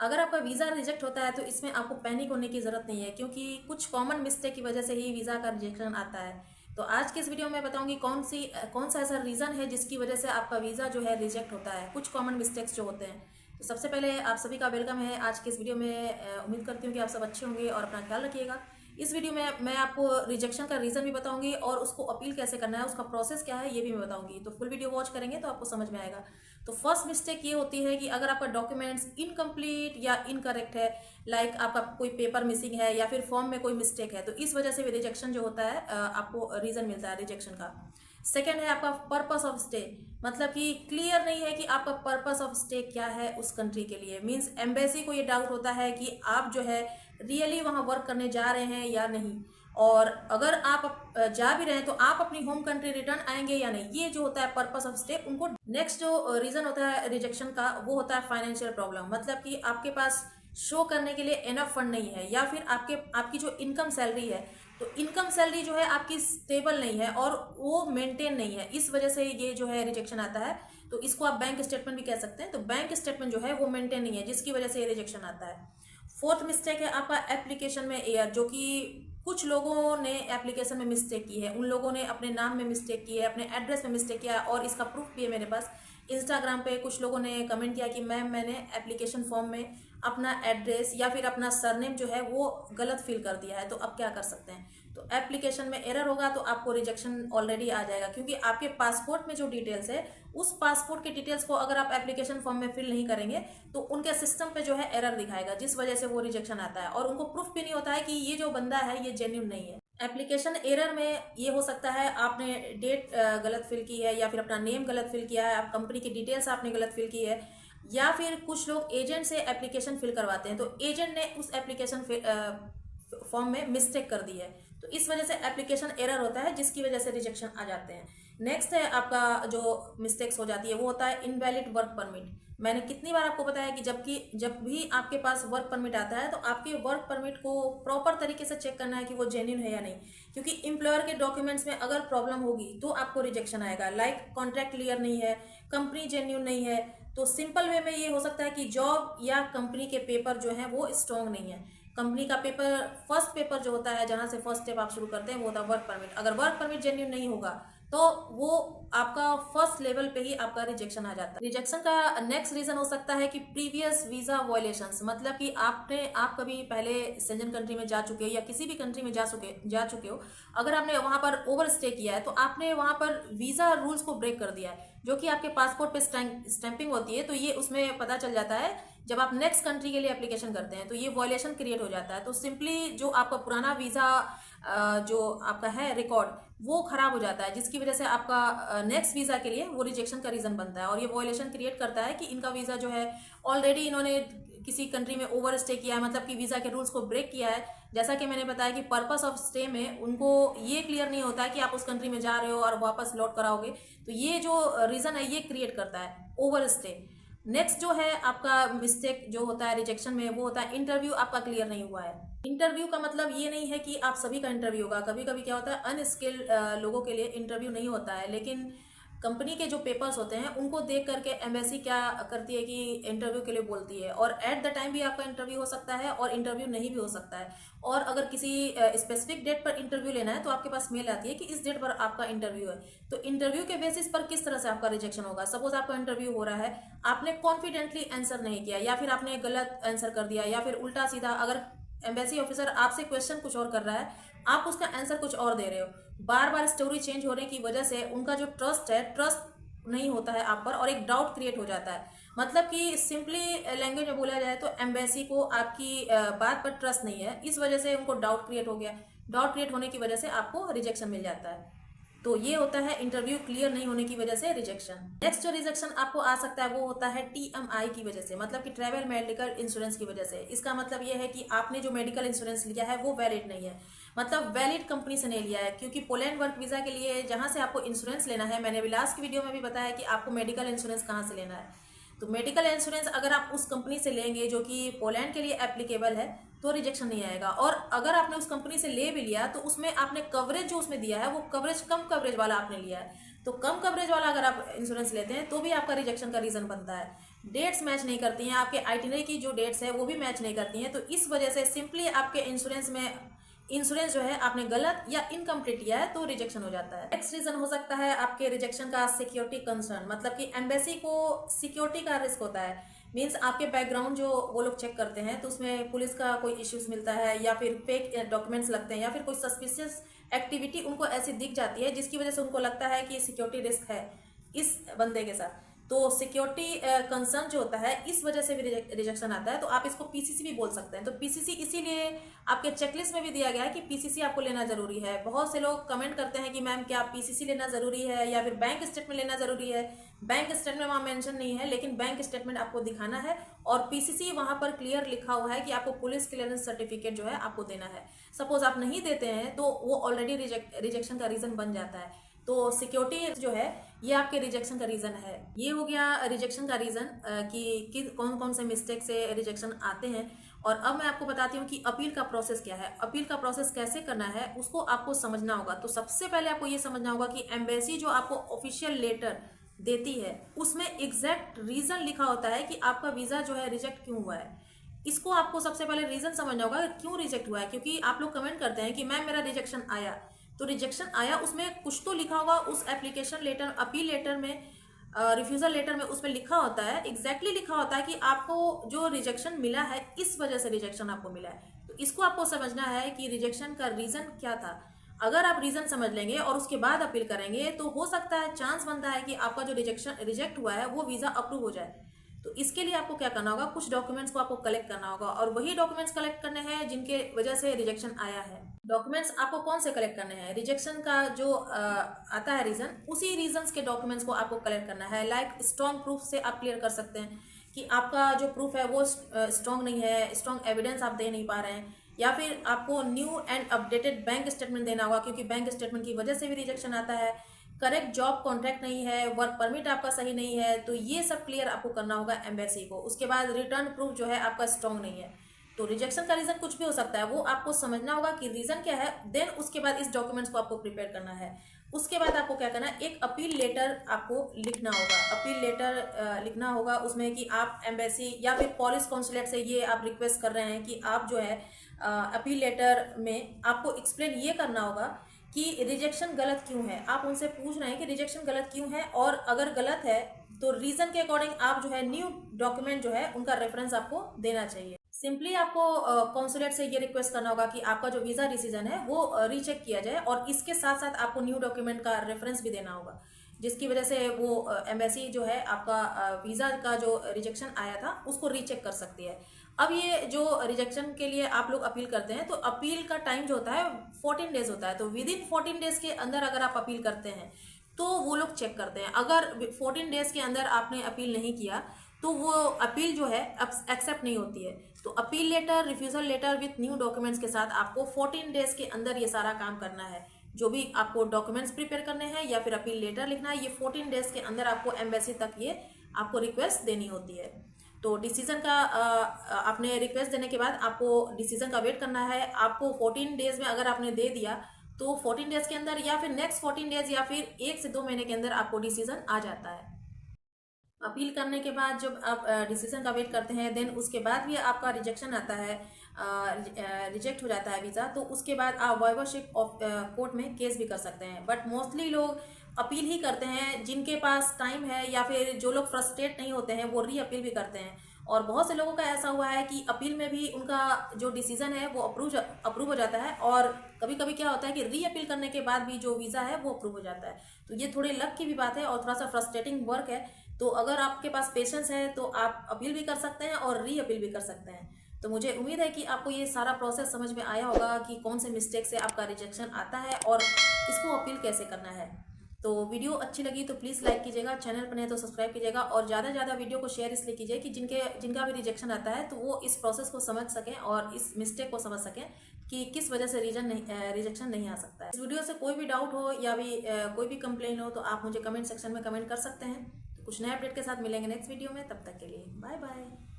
अगर आपका visa reject होता है तो इसमें आपको पैनिक होने की ज़रूरत नहीं है, क्योंकि कुछ कॉमन मिस्टेक की वजह से ही वीज़ा का रिजेक्शन आता है। तो आज के इस वीडियो में बताऊंगी कौन सा ऐसा रीज़न है जिसकी वजह से आपका वीज़ा जो है रिजेक्ट होता है, कुछ कॉमन मिस्टेक्स जो होते हैं। तो सबसे पहले आप सभी का वेलकम है आज के इस वीडियो में। उम्मीद करती हूँ कि आप सब अच्छे होंगे और अपना ख्याल रखिएगा। इस वीडियो में मैं आपको रिजेक्शन का रीज़न भी बताऊंगी और उसको अपील कैसे करना है, उसका प्रोसेस क्या है, ये भी मैं बताऊंगी। तो फुल वीडियो वॉच करेंगे तो आपको समझ में आएगा। तो फर्स्ट मिस्टेक ये होती है कि अगर आपका डॉक्यूमेंट्स इनकम्प्लीट या इनकरेक्ट है, लाइक आपका कोई पेपर मिसिंग है या फिर फॉर्म में कोई मिस्टेक है, तो इस वजह से भी रिजेक्शन जो होता है आपको रीज़न मिलता है रिजेक्शन का। सेकेंड है आपका पर्पस ऑफ स्टे, मतलब कि क्लियर नहीं है कि आपका पर्पस ऑफ स्टे क्या है उस कंट्री के लिए। मीन्स एम्बेसी को ये डाउट होता है कि आप जो है रियली वहाँ वर्क करने जा रहे हैं या नहीं, और अगर आप जा भी रहे हैं तो आप अपनी होम कंट्री रिटर्न आएंगे या नहीं, ये जो होता है पर्पस ऑफ स्टे उनको। नेक्स्ट जो रीज़न होता है रिजेक्शन का वो होता है फाइनेंशियल प्रॉब्लम, मतलब कि आपके पास शो करने के लिए इनफ फंड नहीं है, या फिर आपकी जो इनकम सैलरी है, तो इनकम सैलरी जो है आपकी स्टेबल नहीं है और वो मेंटेन नहीं है, इस वजह से ये जो है रिजेक्शन आता है। तो इसको आप बैंक स्टेटमेंट भी कह सकते हैं। तो बैंक स्टेटमेंट जो है वो मेंटेन नहीं है, जिसकी वजह से ये रिजेक्शन आता है। फोर्थ मिस्टेक है आपका एप्लीकेशन में एयर, जो कि कुछ लोगों ने एप्लीकेशन में मिस्टेक की है। उन लोगों ने अपने नाम में मिस्टेक की है, अपने एड्रेस में मिस्टेक किया है, और इसका प्रूफ भी है मेरे पास। इंस्टाग्राम पे कुछ लोगों ने कमेंट किया कि मैम मैंने एप्लीकेशन फॉर्म में अपना एड्रेस या फिर अपना सरनेम जो है वो गलत फिल कर दिया है, तो अब क्या कर सकते हैं। तो एप्लीकेशन में एरर होगा तो आपको रिजेक्शन ऑलरेडी आ जाएगा, क्योंकि आपके पासपोर्ट में जो डिटेल्स है उस पासपोर्ट के डिटेल्स को अगर आप एप्लीकेशन फॉर्म में फिल नहीं करेंगे तो उनके सिस्टम पे जो है एरर दिखाएगा, जिस वजह से वो रिजेक्शन आता है। और उनको प्रूफ भी नहीं होता है कि ये जो बंदा है ये जेन्युइन नहीं है। एप्लीकेशन एरर में ये हो सकता है आपने डेट गलत फिल की है, या फिर अपना नेम गलत फिल किया है, आप कंपनी की डिटेल्स आपने गलत फिल की है, या फिर कुछ लोग एजेंट से एप्लीकेशन फिल करवाते हैं तो एजेंट ने उस एप्लीकेशन फॉर्म में मिस्टेक कर दी है, तो इस वजह से एप्लीकेशन एरर होता है, जिसकी वजह से रिजेक्शन आ जाते हैं। नेक्स्ट है आपका जो मिस्टेक्स हो जाती है वो होता है इनवैलिड वर्क परमिट। मैंने कितनी बार आपको बताया कि जब भी आपके पास वर्क परमिट आता है तो आपके वर्क परमिट को प्रॉपर तरीके से चेक करना है कि वो जेन्युइन है या नहीं, क्योंकि एम्प्लॉयर के डॉक्यूमेंट्स में अगर प्रॉब्लम होगी तो आपको रिजेक्शन आएगा। लाइक कॉन्ट्रैक्ट क्लियर नहीं है, कंपनी जेन्युइन नहीं है, तो सिंपल वे में ये हो सकता है कि जॉब या कंपनी के पेपर जो है वो स्ट्रॉन्ग नहीं है। कंपनी का पेपर, फर्स्ट पेपर जो होता है जहां से फर्स्ट स्टेप आप शुरू करते हैं वो होता है वर्क परमिट। अगर वर्क परमिट जेन्युइन नहीं होगा तो वो आपका फर्स्ट लेवल पे ही आपका रिजेक्शन आ जाता है। रिजेक्शन का नेक्स्ट रीजन हो सकता है कि प्रीवियस वीजा वायलेशंस, मतलब कि आप कभी पहले सेंजन कंट्री में जा चुके हो या किसी भी कंट्री में जा चुके हो, अगर आपने वहां पर ओवर स्टे किया है तो आपने वहां पर वीजा रूल्स को ब्रेक कर दिया है, जो कि आपके पासपोर्ट पे स्टैंपिंग होती है, तो ये उसमें पता चल जाता है जब आप नेक्स्ट कंट्री के लिए एप्लीकेशन करते हैं, तो ये वॉयलेशन क्रिएट हो जाता है। तो सिंपली जो आपका पुराना वीज़ा जो आपका है रिकॉर्ड वो खराब हो जाता है, जिसकी वजह से आपका नेक्स्ट वीज़ा के लिए वो रिजेक्शन का रीज़न बनता है, और ये वॉयलेशन क्रिएट करता है कि इनका वीज़ा जो है ऑलरेडी इन्होंने किसी कंट्री में ओवर स्टे किया है, मतलब कि वीज़ा के रूल्स को ब्रेक किया है। जैसा कि मैंने बताया कि पर्पस ऑफ स्टे में उनको ये क्लियर नहीं होता है कि आप उस कंट्री में जा रहे हो और वापस लौट कर आओगे, तो ये जो रीज़न है ये क्रिएट करता है ओवर स्टे। नेक्स्ट जो है आपका मिस्टेक जो होता है रिजेक्शन में वो होता है इंटरव्यू आपका क्लियर नहीं हुआ है। इंटरव्यू का मतलब ये नहीं है कि आप सभी का इंटरव्यू होगा, कभी कभी क्या होता है अनस्किल्ड लोगों के लिए इंटरव्यू नहीं होता है, लेकिन कंपनी के जो पेपर्स होते हैं उनको देख करके एम्बेसी क्या करती है कि इंटरव्यू के लिए बोलती है, और एट द टाइम भी आपका इंटरव्यू हो सकता है और इंटरव्यू नहीं भी हो सकता है। और अगर किसी स्पेसिफिक डेट पर इंटरव्यू लेना है तो आपके पास मेल आती है कि इस डेट पर आपका इंटरव्यू है, तो इंटरव्यू के बेसिस पर किस तरह से आपका रिजेक्शन होगा। सपोज आपका इंटरव्यू हो रहा है, आपने कॉन्फिडेंटली आंसर नहीं किया, या फिर आपने गलत आंसर कर दिया, या फिर उल्टा सीधा, अगर एम्बेसी ऑफिसर आपसे क्वेश्चन कुछ और कर रहा है, आप उसका आंसर कुछ और दे रहे हो, बार बार स्टोरी चेंज होने की वजह से उनका जो ट्रस्ट है, ट्रस्ट नहीं होता है आप पर, और एक डाउट क्रिएट हो जाता है। मतलब कि सिंपली लैंग्वेज में बोला जाए तो एम्बेसी को आपकी बात पर ट्रस्ट नहीं है, इस वजह से उनको डाउट क्रिएट हो गया। डाउट क्रिएट होने की वजह से आपको रिजेक्शन मिल जाता है। तो ये होता है इंटरव्यू क्लियर नहीं होने की वजह से रिजेक्शन। नेक्स्ट जो रिजेक्शन आपको आ सकता है वो होता है टीएमआई की वजह से, मतलब कि ट्रैवल मेडिकल इंश्योरेंस की वजह से। इसका मतलब ये है कि आपने जो मेडिकल इंश्योरेंस लिया है वो वैलिड नहीं है, मतलब वैलिड कंपनी से नहीं लिया है, क्योंकि पोलैंड वर्क वीजा के लिए जहां से आपको इंश्योरेंस लेना है, मैंने अभी लास्ट की वीडियो में भी बताया कि आपको मेडिकल इंश्योरेंस कहाँ से लेना है। तो मेडिकल इंश्योरेंस अगर आप उस कंपनी से लेंगे जो कि पोलैंड के लिए एप्लीकेबल है तो रिजेक्शन नहीं आएगा। और अगर आपने उस कंपनी से ले भी लिया तो उसमें आपने कवरेज जो उसमें दिया है वो कवरेज कम कवरेज वाला आपने लिया है, तो कम कवरेज वाला अगर आप इंश्योरेंस लेते हैं तो भी आपका रिजेक्शन का रीजन बनता है। डेट्स मैच नहीं करती हैं, आपके आइटिनरी की जो डेट्स है वो भी मैच नहीं करती हैं। तो इस वजह से सिंपली आपके इंश्योरेंस जो है आपने गलत या इनकम्प्लीट किया है तो रिजेक्शन हो जाता है। नेक्स्ट रीजन हो सकता है आपके रिजेक्शन का सिक्योरिटी कंसर्न, मतलब कि एम्बेसी को सिक्योरिटी का रिस्क होता है। मीन्स आपके बैकग्राउंड जो वो लोग चेक करते हैं तो उसमें पुलिस का कोई इश्यूज मिलता है या फिर फेक डॉक्यूमेंट्स लगते हैं या फिर कोई सस्पिशियस एक्टिविटी उनको ऐसी दिख जाती है जिसकी वजह से उनको लगता है कि सिक्योरिटी रिस्क है इस बंदे के साथ। तो सिक्योरिटी कंसर्न जो होता है इस वजह से भी रिजेक्शन आता है। तो आप इसको पीसीसी भी बोल सकते हैं। तो पीसीसी इसीलिए आपके चेकलिस्ट में भी दिया गया है कि पीसीसी आपको लेना जरूरी है। बहुत से लोग कमेंट करते हैं कि मैम क्या पीसीसी लेना जरूरी है या फिर बैंक स्टेटमेंट लेना जरूरी है। बैंक स्टेटमेंट वहाँ मेंशन नहीं है, लेकिन बैंक स्टेटमेंट आपको दिखाना है और पीसीसी वहाँ पर क्लियर लिखा हुआ है कि आपको पुलिस क्लियरेंस सर्टिफिकेट जो है आपको देना है। सपोज आप नहीं देते हैं तो वो ऑलरेडी रिजेक्शन का रीजन बन जाता है। तो सिक्योरिटी जो है ये आपके रिजेक्शन का रीजन है। ये हो गया रिजेक्शन का रीजन कि कौन कौन से मिस्टेक से रिजेक्शन आते हैं। और अब मैं आपको बताती हूँ कि अपील का प्रोसेस क्या है, अपील का प्रोसेस कैसे करना है उसको आपको समझना होगा। तो सबसे पहले आपको ये समझना होगा कि एम्बेसी जो आपको ऑफिशियल लेटर देती है उसमें एग्जैक्ट रीजन लिखा होता है कि आपका वीजा जो है रिजेक्ट क्यों हुआ है। इसको आपको सबसे पहले रीजन समझना होगा क्यों रिजेक्ट हुआ है, क्योंकि आप लोग कमेंट करते हैं कि मैम मेरा रिजेक्शन आया। तो रिजेक्शन आया उसमें कुछ तो लिखा होगा उस एप्लीकेशन लेटर, अपील लेटर में, रिफ्यूजल लेटर में, उसमें लिखा होता है, एग्जैक्टली लिखा होता है कि आपको जो रिजेक्शन मिला है इस वजह से रिजेक्शन आपको मिला है। तो इसको आपको समझना है कि रिजेक्शन का रीजन क्या था। अगर आप रीजन समझ लेंगे और उसके बाद अपील करेंगे तो हो सकता है, चांस बनता है कि आपका जो रिजेक्ट हुआ है वो वीजा अप्रूव हो जाए। तो इसके लिए आपको क्या करना होगा, कुछ डॉक्यूमेंट्स को आपको कलेक्ट करना होगा और वही डॉक्यूमेंट्स कलेक्ट करने हैं जिनके वजह से रिजेक्शन आया है। डॉक्यूमेंट्स आपको कौन से कलेक्ट करने हैं, रिजेक्शन का जो आता है रीजन, उसी रीजन के डॉक्यूमेंट्स को आपको कलेक्ट करना है। लाइक स्ट्रॉन्ग प्रूफ से आप क्लियर कर सकते हैं कि आपका जो प्रूफ है वो स्ट्रॉन्ग नहीं है, स्ट्रॉन्ग एविडेंस आप दे नहीं पा रहे हैं। या फिर आपको new and updated bank statement देना होगा, क्योंकि बैंक स्टेटमेंट की वजह से भी रिजेक्शन आता है। करेक्ट जॉब कॉन्ट्रैक्ट नहीं है, वर्क परमिट आपका सही नहीं है, तो ये सब क्लियर आपको करना होगा एम्बेसी को। उसके बाद रिटर्न प्रूफ जो है आपका स्ट्रॉन्ग नहीं है। तो रिजेक्शन का रीजन कुछ भी हो सकता है, वो आपको समझना होगा कि रीजन क्या है। देन उसके बाद इस डॉक्यूमेंट्स को आपको प्रिपेयर करना है। उसके बाद आपको क्या करना है, एक अपील लेटर आपको लिखना होगा। अपील लेटर लिखना होगा उसमें कि आप एम्बेसी या फिर पुलिस कॉन्सुलेट से ये आप रिक्वेस्ट कर रहे हैं कि आप जो है अपील लेटर में आपको एक्सप्लेन ये करना होगा कि रिजेक्शन गलत क्यों है। आप उनसे पूछ रहे हैं कि रिजेक्शन गलत क्यों है, और अगर गलत है तो रीजन के अकॉर्डिंग आप जो है न्यू डॉक्यूमेंट जो है उनका रेफरेंस आपको देना चाहिए। सिंपली आपको कॉन्सुलेट से ये रिक्वेस्ट करना होगा कि आपका जो वीजा डिसीजन है वो रीचेक किया जाए, और इसके साथ साथ आपको न्यू डॉक्यूमेंट का रेफरेंस भी देना होगा, जिसकी वजह से वो एम्बेसी जो है आपका वीजा का जो रिजेक्शन आया था उसको रीचेक कर सकती है। अब ये जो रिजेक्शन के लिए आप लोग अपील करते हैं तो अपील का टाइम जो होता है 14 डेज होता है। तो विद इन 14 डेज के अंदर अगर आप अपील करते हैं तो वो लोग चेक करते हैं। अगर 14 डेज के अंदर आपने अपील नहीं किया तो वो अपील जो है एक्सेप्ट नहीं होती है। तो appeal letter, refusal letter with new documents के साथ आपको 14 डेज के अंदर ये सारा काम करना है। जो भी आपको डॉक्यूमेंट्स प्रिपेयर करने हैं या फिर अपील लेटर लिखना है, ये 14 डेज के अंदर आपको एम्बेसी तक ये आपको रिक्वेस्ट देनी होती है। तो डिसीजन का आपने रिक्वेस्ट देने के बाद आपको डिसीजन का वेट करना है। आपको 14 डेज में अगर आपने दे दिया तो 14 डेज के अंदर या फिर नेक्स्ट 14 डेज या फिर 1 से 2 महीने के अंदर आपको डिसीजन आ जाता है। अपील करने के बाद जब आप डिसीजन का वेट करते हैं, देन उसके बाद भी आपका रिजेक्शन आता है, रिजेक्ट हो जाता है वीज़ा, तो उसके बाद आप वाइवरशिप ऑफ कोर्ट में केस भी कर सकते हैं। बट मोस्टली लोग अपील ही करते हैं, जिनके पास टाइम है या फिर जो लोग फ्रस्ट्रेट नहीं होते हैं वो री अपील भी करते हैं। और बहुत से लोगों का ऐसा हुआ है कि अपील में भी उनका जो डिसीजन है वो अप्रूव हो जाता है, और कभी कभी क्या होता है कि री अपील करने के बाद भी जो वीज़ा है वो अप्रूव हो जाता है। तो ये थोड़ी लक की भी बात है और थोड़ा सा फ्रस्ट्रेटिंग वर्क है। तो अगर आपके पास पेशेंस है तो आप अपील भी कर सकते हैं और री अपील भी कर सकते हैं। तो मुझे उम्मीद है कि आपको ये सारा प्रोसेस समझ में आया होगा कि कौन से मिस्टेक से आपका रिजेक्शन आता है और इसको अपील कैसे करना है। तो वीडियो अच्छी लगी तो प्लीज़ लाइक कीजिएगा, चैनल पर नहीं तो सब्सक्राइब कीजिएगा, और ज़्यादा से ज़्यादा वीडियो को शेयर इसलिए कीजिए कि जिनका भी रिजेक्शन आता है तो वो इस प्रोसेस को समझ सकें और इस मिस्टेक को समझ सकें कि किस वजह से रिजेक्शन नहीं आ सकता है। इस वीडियो से कोई भी डाउट हो या भी कोई भी कंप्लेन हो तो आप मुझे कमेंट सेक्शन में कमेंट कर सकते हैं। तो कुछ नए अपडेट के साथ मिलेंगे नेक्स्ट वीडियो में, तब तक के लिए बाय बाय।